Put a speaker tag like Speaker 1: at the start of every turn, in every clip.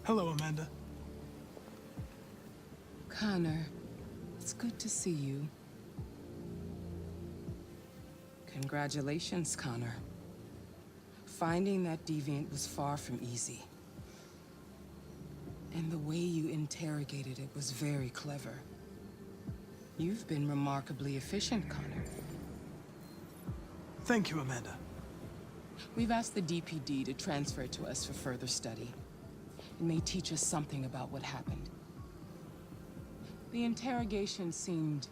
Speaker 1: Hello, Amanda.
Speaker 2: Connor, it's good to see you. Congratulations, Connor. Finding that deviant was far from easy. And the way you interrogated it was very clever. You've been remarkably efficient, Connor.
Speaker 1: Thank you, Amanda.
Speaker 2: We've asked the DPD to transfer it to us for further study. It may teach us something about what happened. The interrogation seemed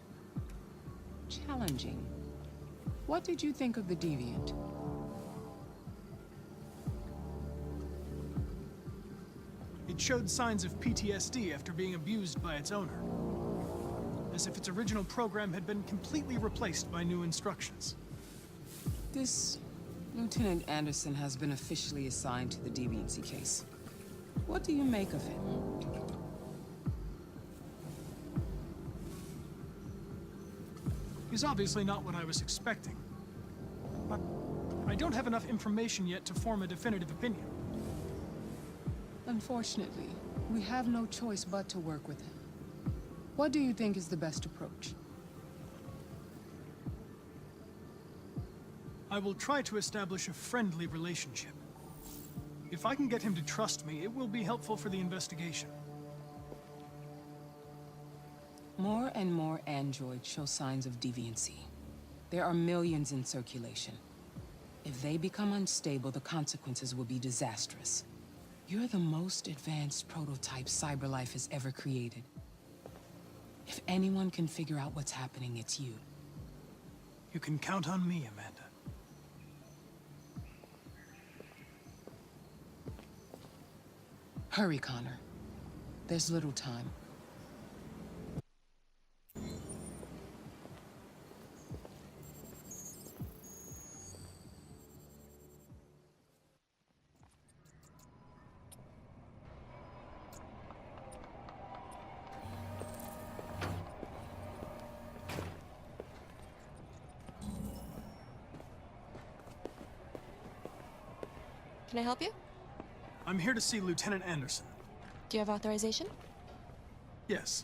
Speaker 2: challenging. What did you think of the deviant?
Speaker 1: It showed signs of PTSD after being abused by its owner. As if its original program had been completely replaced by new instructions.
Speaker 2: This Lieutenant Anderson has been officially assigned to the deviancy case. What do you make of him?
Speaker 1: He's obviously not what I was expecting. But I don't have enough information yet to form a definitive opinion.
Speaker 2: Unfortunately, we have no choice but to work with him. What do you think is the best approach?
Speaker 1: I will try to establish a friendly relationship. If I can get him to trust me, it will be helpful for the investigation.
Speaker 2: More and more androids show signs of deviancy. There are millions in circulation. If they become unstable, the consequences will be disastrous. You're the most advanced prototype CyberLife has ever created. If anyone can figure out what's happening, it's you.
Speaker 1: You can count on me, Amanda.
Speaker 2: Hurry, Connor. There's little time.
Speaker 3: Can I help you?
Speaker 1: I'm here to see Lieutenant Anderson.
Speaker 3: Do you have authorization?
Speaker 1: Yes.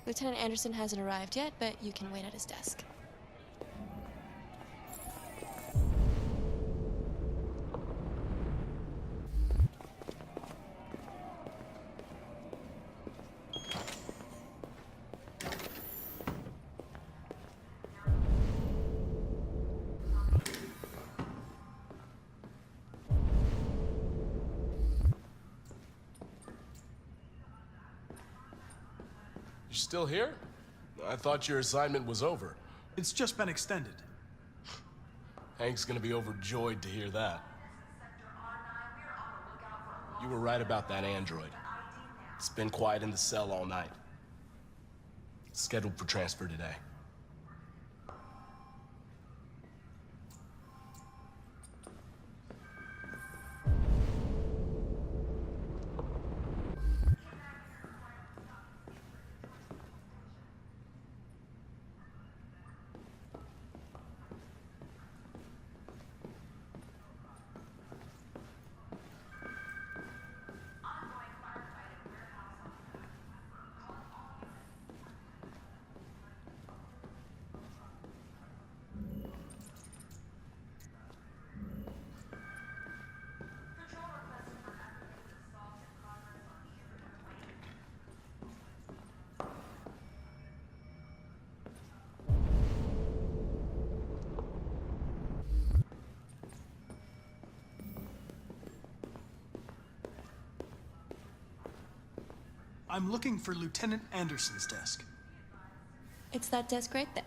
Speaker 3: Lieutenant Anderson hasn't arrived yet, but you can wait at his desk.
Speaker 4: You're still here? I thought your assignment was over.
Speaker 1: It's just been extended.
Speaker 4: Hank's gonna be overjoyed to hear that. You were right about that android. It's been quiet in the cell all night. It's scheduled for transfer today.
Speaker 1: I'm looking for Lieutenant Anderson's desk.
Speaker 3: It's that desk right there.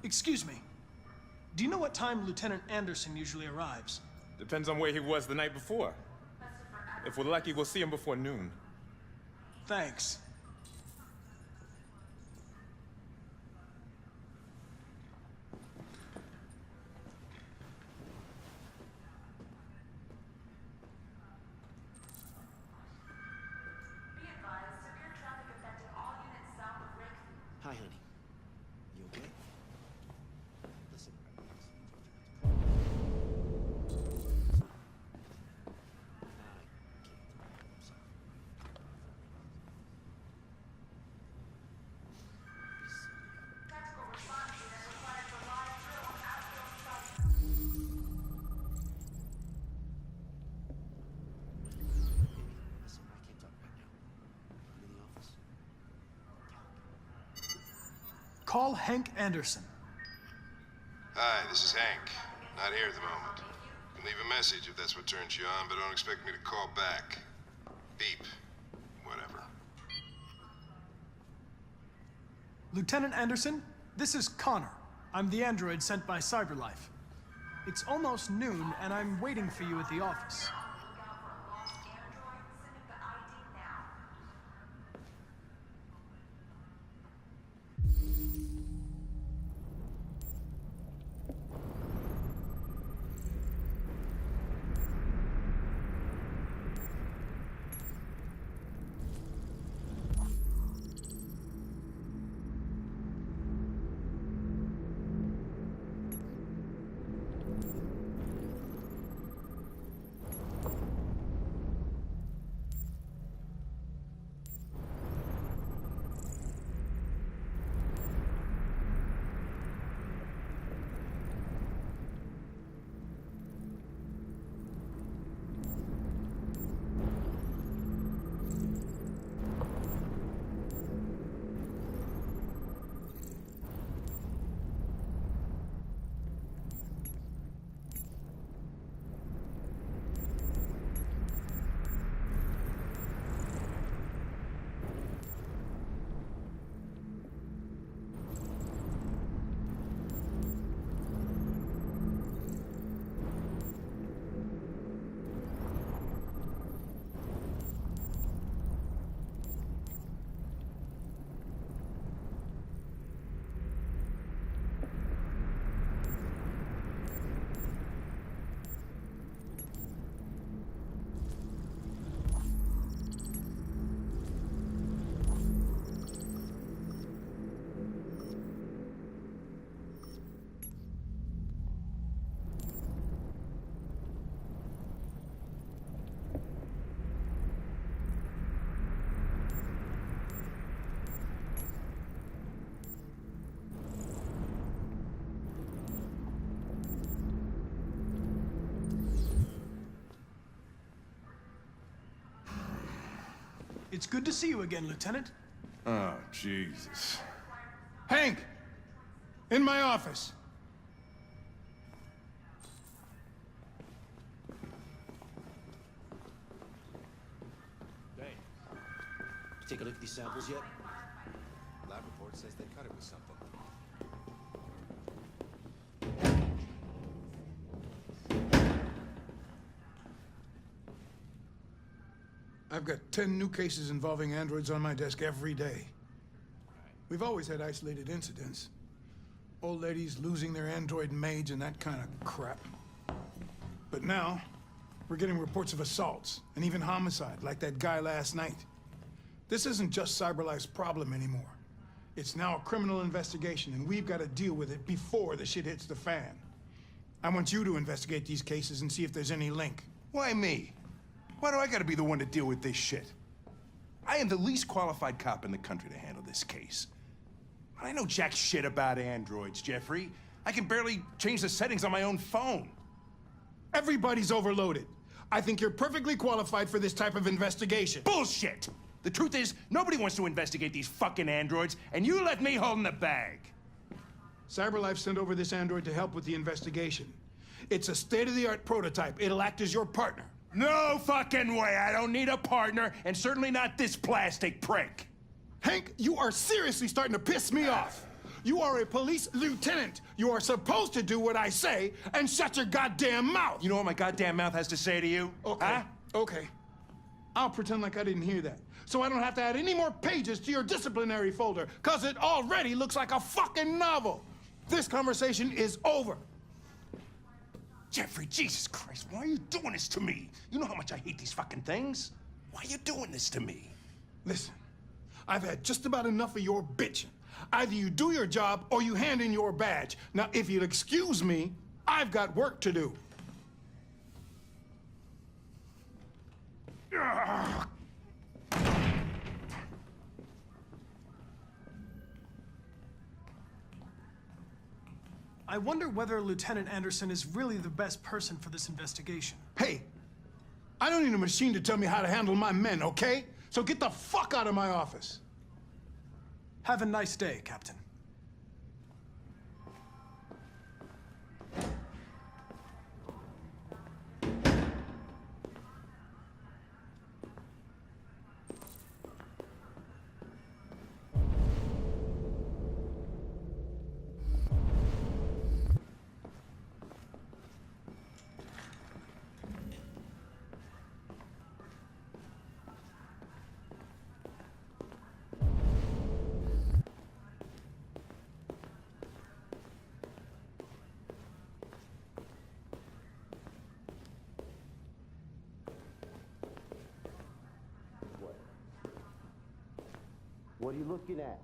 Speaker 1: Excuse me. Do you know what time Lieutenant Anderson usually arrives?
Speaker 5: Depends on where he was the night before. If we're lucky, we'll see him before noon.
Speaker 1: Thanks.
Speaker 6: Hi, honey. You okay? Listen. Listen, I can't talk right now. I'm in the office.
Speaker 1: Call Hank Anderson.
Speaker 7: Hi, this is Hank. Not here at the moment. You can leave a message if that's what turns you on, but don't expect me to call back. Beep. Whatever.
Speaker 1: Lieutenant Anderson, this is Connor. I'm the android sent by CyberLife. It's almost noon, and I'm waiting for you at the office. It's good to see you again, Lieutenant.
Speaker 8: Oh, Jesus. Hank! In my office.
Speaker 6: Hey, you take a look at these samples yet? Lab report says they cut it with something.
Speaker 8: I've got 10 new cases involving androids on my desk every day. We've always had isolated incidents. Old ladies losing their android maids and that kind of crap. But now, we're getting reports of assaults and even homicide, like that guy last night. This isn't just CyberLife's problem anymore. It's now a criminal investigation, and we've got to deal with it before the shit hits the fan. I want you to investigate these cases and see if there's any link.
Speaker 9: Why me? Why do I gotta be the one to deal with this shit? I am the least qualified cop in the country to handle this case. I know jack shit about androids, Jeffrey. I can barely change the settings on my own phone.
Speaker 8: Everybody's overloaded. I think you're perfectly qualified for this type of investigation.
Speaker 9: Bullshit! The truth is, nobody wants to investigate these fucking androids, and you let me hold in the bag.
Speaker 8: CyberLife sent over this android to help with the investigation. It's a state-of-the-art prototype. It'll act as your partner.
Speaker 9: No fucking way! I don't need a partner, and certainly not this plastic prick.
Speaker 8: Hank, you are seriously starting to piss me off. You are a police lieutenant. You are supposed to do what I say and shut your goddamn mouth.
Speaker 9: You know what my goddamn mouth has to say to you?
Speaker 8: Okay,
Speaker 9: Huh?
Speaker 8: okay. I'll pretend like I didn't hear that. So I don't have to add any more pages to your disciplinary folder, because it already looks like a fucking novel. This conversation is over.
Speaker 9: Jeffrey, Jesus Christ, why are you doing this to me? You know how much I hate these fucking things. Why are you doing this to me?
Speaker 8: Listen, I've had just about enough of your bitching. Either you do your job or you hand in your badge. Now, if you'll excuse me, I've got work to do. Ugh.
Speaker 1: I wonder whether Lieutenant Anderson is really the best person for this investigation.
Speaker 8: Hey, I don't need a machine to tell me how to handle my men, okay? So get the fuck out of my office.
Speaker 1: Have a nice day, Captain.
Speaker 6: What are you looking at?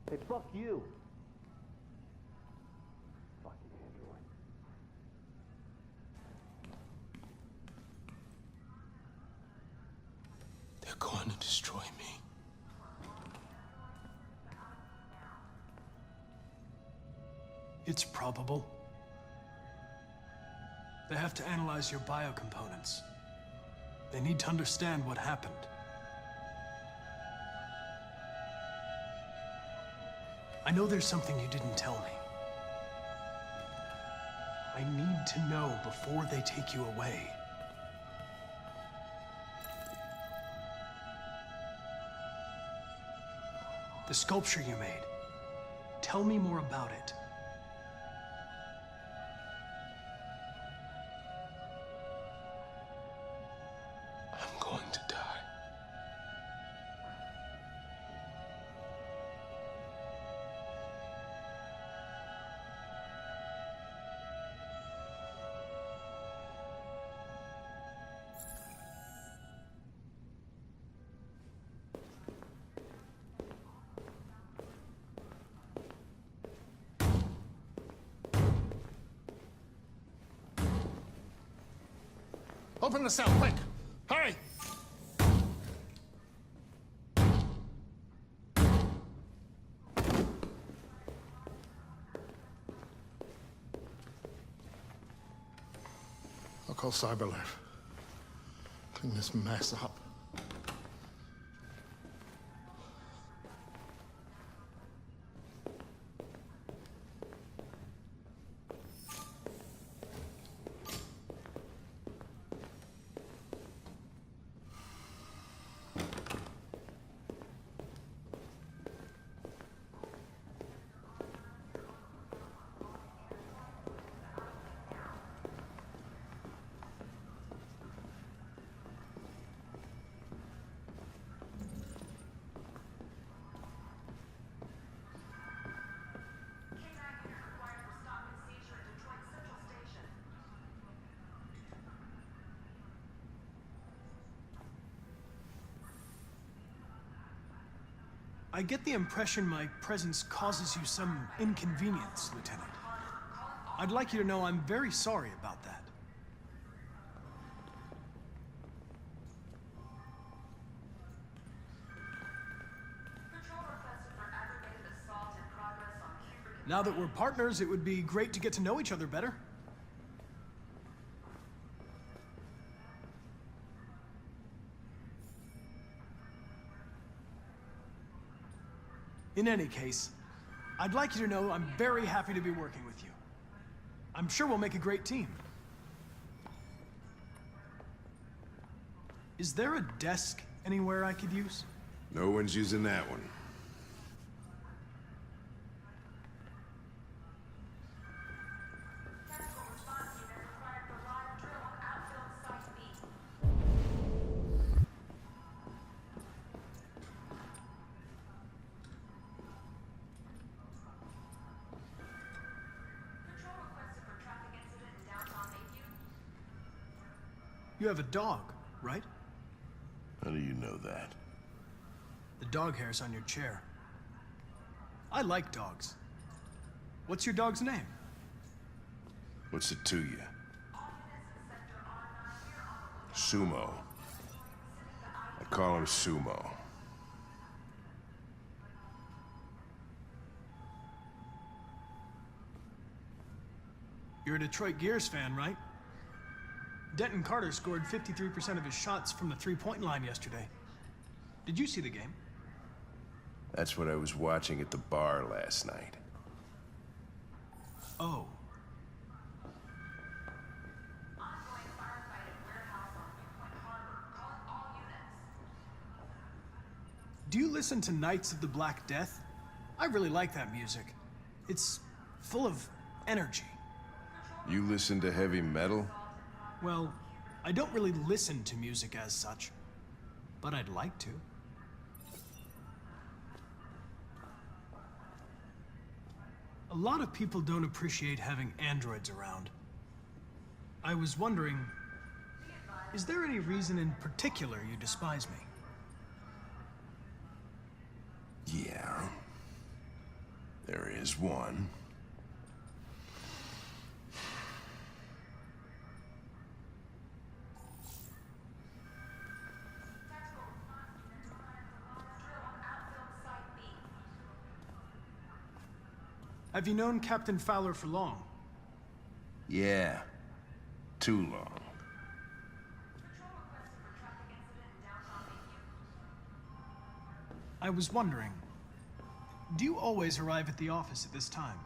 Speaker 6: Hey, fuck you. Fucking android.
Speaker 4: They're going to destroy me.
Speaker 1: It's probable. They have to analyze your biocomponents. They need to understand what happened. I know there's something you didn't tell me. I need to know before they take you away. The sculpture you made. Tell me more about it.
Speaker 4: I'm going to die.
Speaker 8: Open the cell, quick! Hurry! I'll call CyberLife. Clean this mess up.
Speaker 1: I get the impression my presence causes you some inconvenience, Lieutenant. I'd like you to know I'm very sorry about that. Now that we're partners, it would be great to get to know each other better. In any case, I'd like you to know I'm very happy to be working with you. I'm sure we'll make a great team. Is there a desk anywhere I could use?
Speaker 7: No one's using that one.
Speaker 1: You have a dog, right?
Speaker 7: How do you know that?
Speaker 1: The dog hair's on your chair. I like dogs. What's your dog's name?
Speaker 7: What's it to you? Sumo. I call him Sumo.
Speaker 1: You're a Detroit Gears fan, right? Denton Carter scored 53% of his shots from the three-point line yesterday. Did you see the game?
Speaker 7: That's what I was watching at the bar last night.
Speaker 1: Oh. Do you listen to Knights of the Black Death? I really like that music. It's full of energy.
Speaker 7: You listen to heavy metal?
Speaker 1: Well, I don't really listen to music as such, but I'd like to. A lot of people don't appreciate having androids around. I was wondering, is there any reason in particular you despise me?
Speaker 7: Yeah. There is one.
Speaker 1: Have you known Captain Fowler for long?
Speaker 7: Yeah. Too long.
Speaker 1: I was wondering, do you always arrive at the office at this time?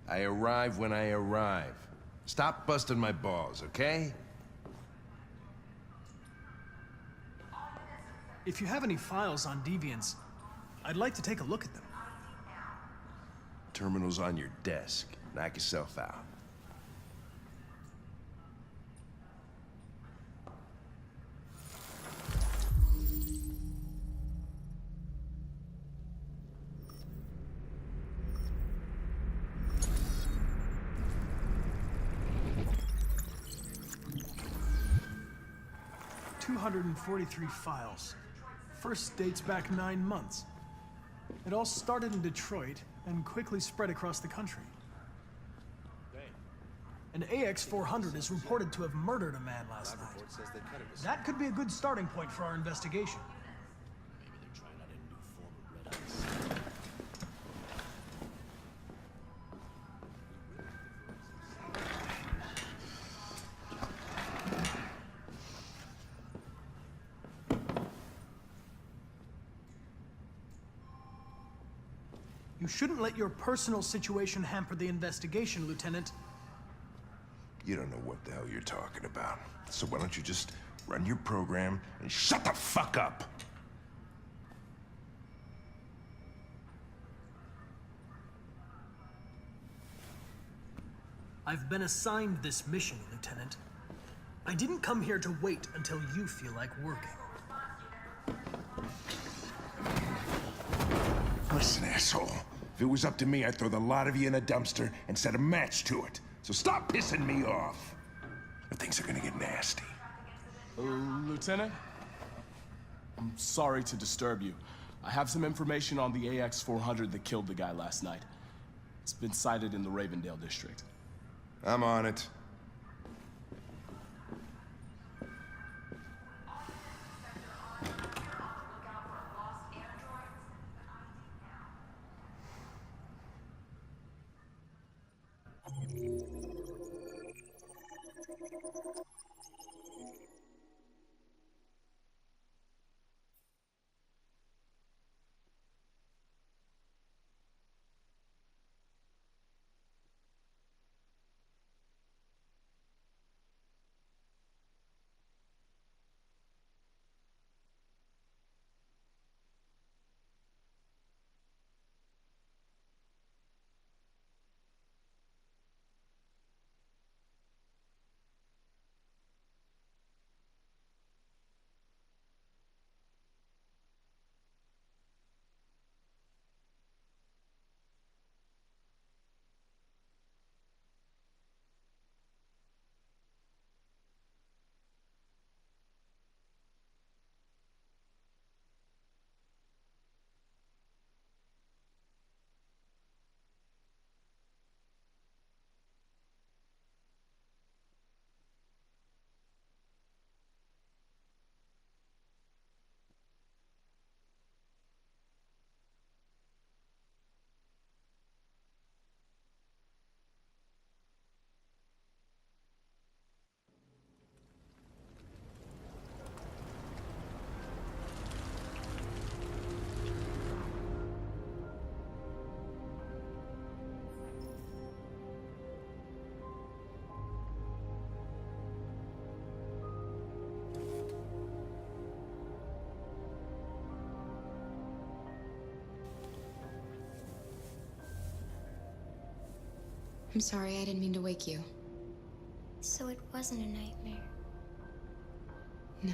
Speaker 7: I arrive when I arrive. Stop busting my balls, okay?
Speaker 1: If you have any files on Deviants, I'd like to take a look at them.
Speaker 7: Terminal's on your desk. Knock yourself out.
Speaker 1: "243 files. First dates back 9 months. It all started in Detroit and quickly spread across the country. An AX-400 is reported to have murdered a man last night.
Speaker 6: Report says they cut it with
Speaker 1: That could be a good starting point for our investigation.
Speaker 6: Maybe they're trying out a new form of red ice.
Speaker 1: You shouldn't let your personal situation hamper the investigation, Lieutenant.
Speaker 7: You don't know what the hell you're talking about. So why don't you just run your program and shut the fuck up?
Speaker 1: I've been assigned this mission, Lieutenant. I didn't come here to wait until you feel like working.
Speaker 7: Listen, asshole. If it was up to me, I'd throw the lot of you in a dumpster and set a match to it. So stop pissing me off. Or things are gonna get nasty.
Speaker 4: Lieutenant? I'm sorry to disturb you. I have some information on the AX-400 that killed the guy last night. It's been sighted in the Ravendale district.
Speaker 7: I'm on it.
Speaker 10: I'm sorry, I didn't mean to wake you.
Speaker 11: So it wasn't a nightmare.
Speaker 10: No.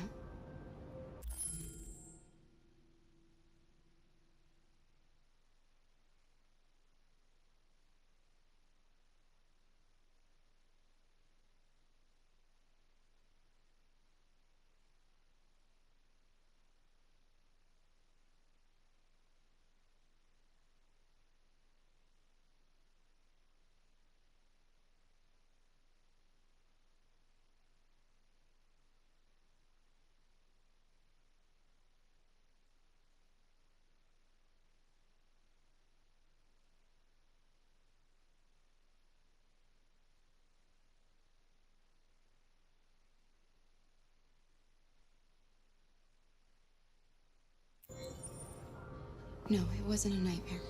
Speaker 10: No, it wasn't a nightmare.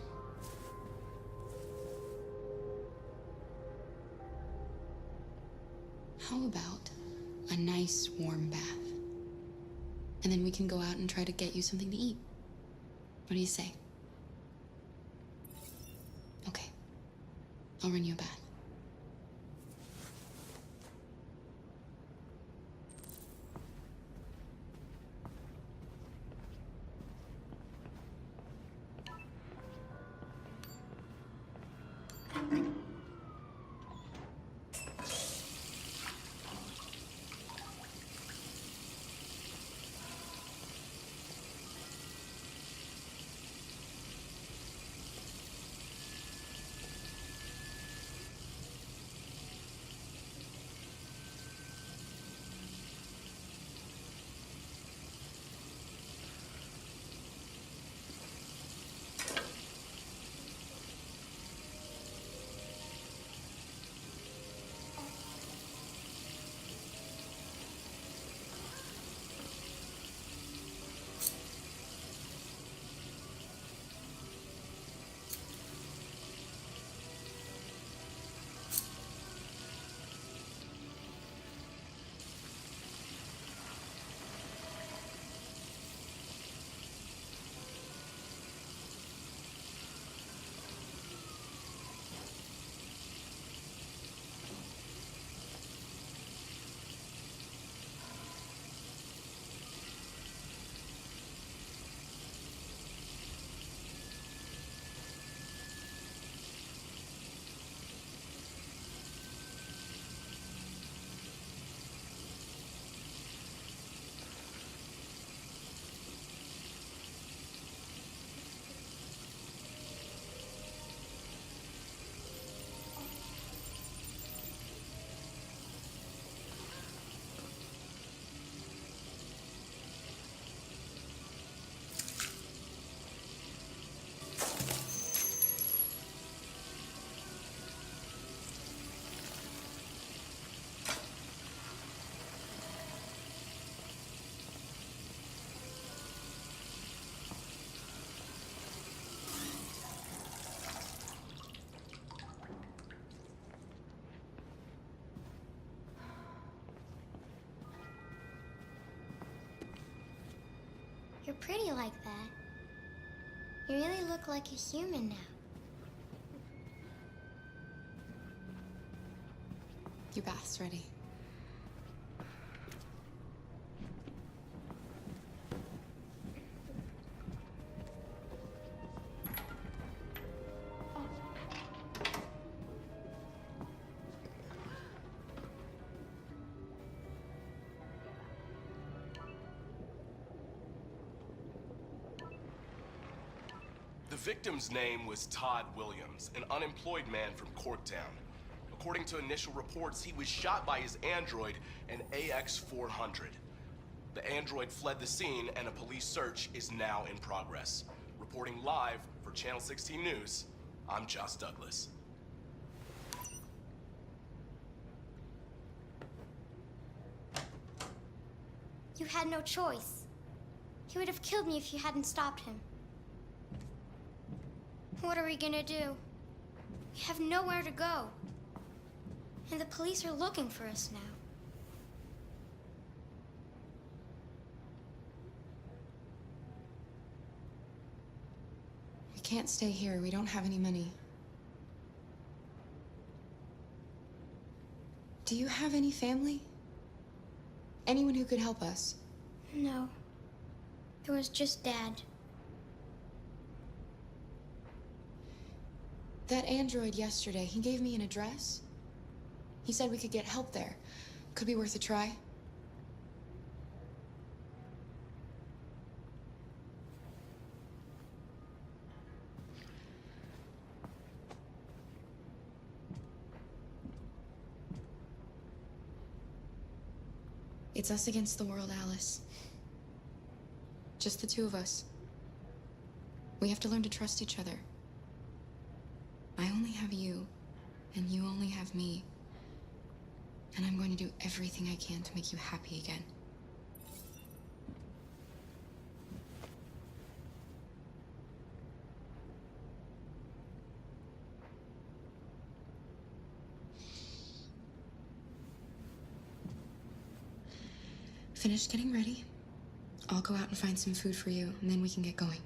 Speaker 10: How about a nice warm bath? And then we can go out and try to get you something to eat. What do you say? Okay. I'll run you a bath.
Speaker 11: You're pretty like that. You really look like a human now.
Speaker 10: Your bath's ready.
Speaker 4: The victim's name was Todd Williams, an unemployed man from Corktown. According to initial reports, he was shot by his android, an AX-400. The android fled the scene, and a police search is now in progress. Reporting live for Channel 16 News, I'm Josh Douglas.
Speaker 11: You had no choice. He would have killed me if you hadn't stopped him. What are we gonna do? We have nowhere to go. And the police are looking for us now.
Speaker 10: We can't stay here. We don't have any money. Do you have any family? Anyone who could help us?
Speaker 11: No. There was just Dad.
Speaker 10: That android yesterday, he gave me an address. He said we could get help there. Could be worth a try. It's us against the world, Alice. Just the two of us. We have to learn to trust each other. I only have you, and you only have me. And I'm going to do everything I can to make you happy again. Finished getting ready. I'll go out and find some food for you, and then we can get going.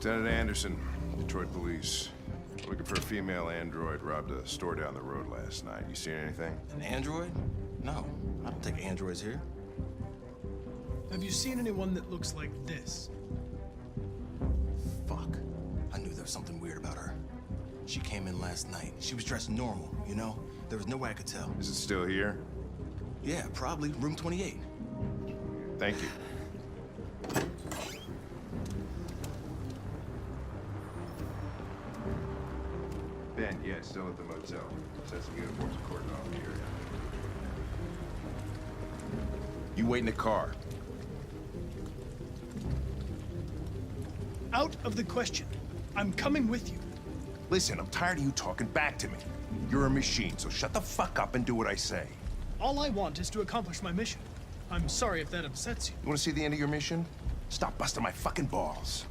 Speaker 7: Lieutenant Anderson, Detroit Police. Looking for a female android robbed a store down the road last night. You seen anything?
Speaker 6: An android? No, I don't take androids here.
Speaker 1: Have you seen anyone that looks like this?
Speaker 6: Fuck. I knew there was something weird about her. She came in last night. She was dressed normal, you know? There was no way I could tell.
Speaker 7: Is it still here?
Speaker 6: Yeah, probably room 28.
Speaker 7: Thank you. Ben, yeah, still at the motel. Says some uniforms are cordoned off the area. You wait in the car.
Speaker 1: Out of the question. I'm coming with you.
Speaker 9: Listen, I'm tired of you talking back to me. You're a machine, so shut the fuck up and do what I say.
Speaker 1: All I want is to accomplish my mission. I'm sorry if that upsets you.
Speaker 9: You want to see the end of your mission? Stop busting my fucking balls.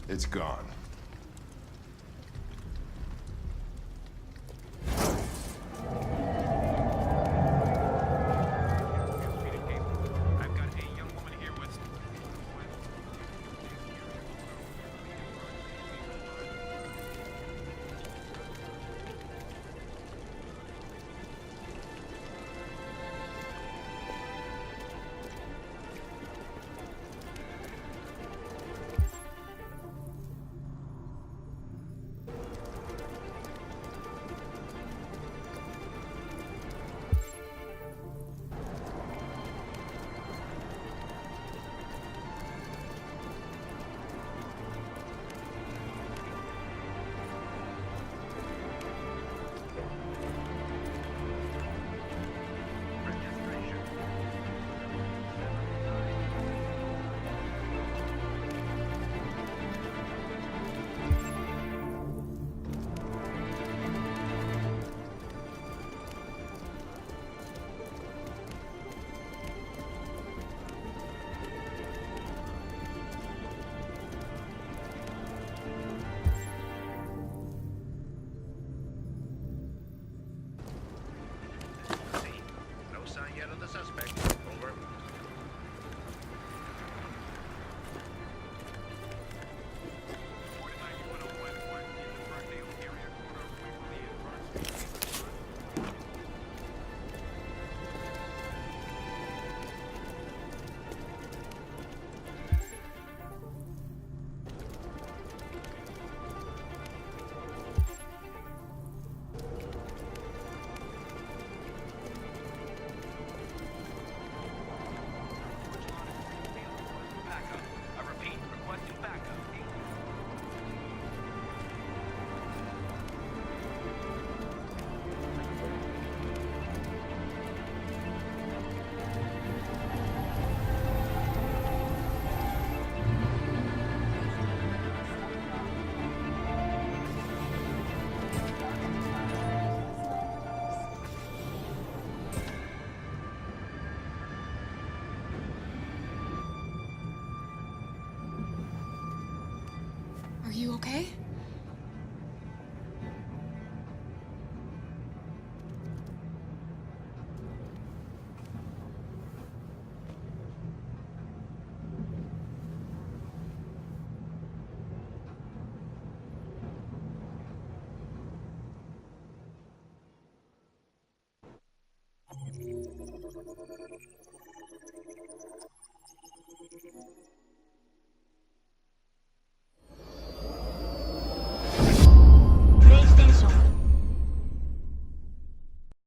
Speaker 7: It's gone.
Speaker 2: You okay?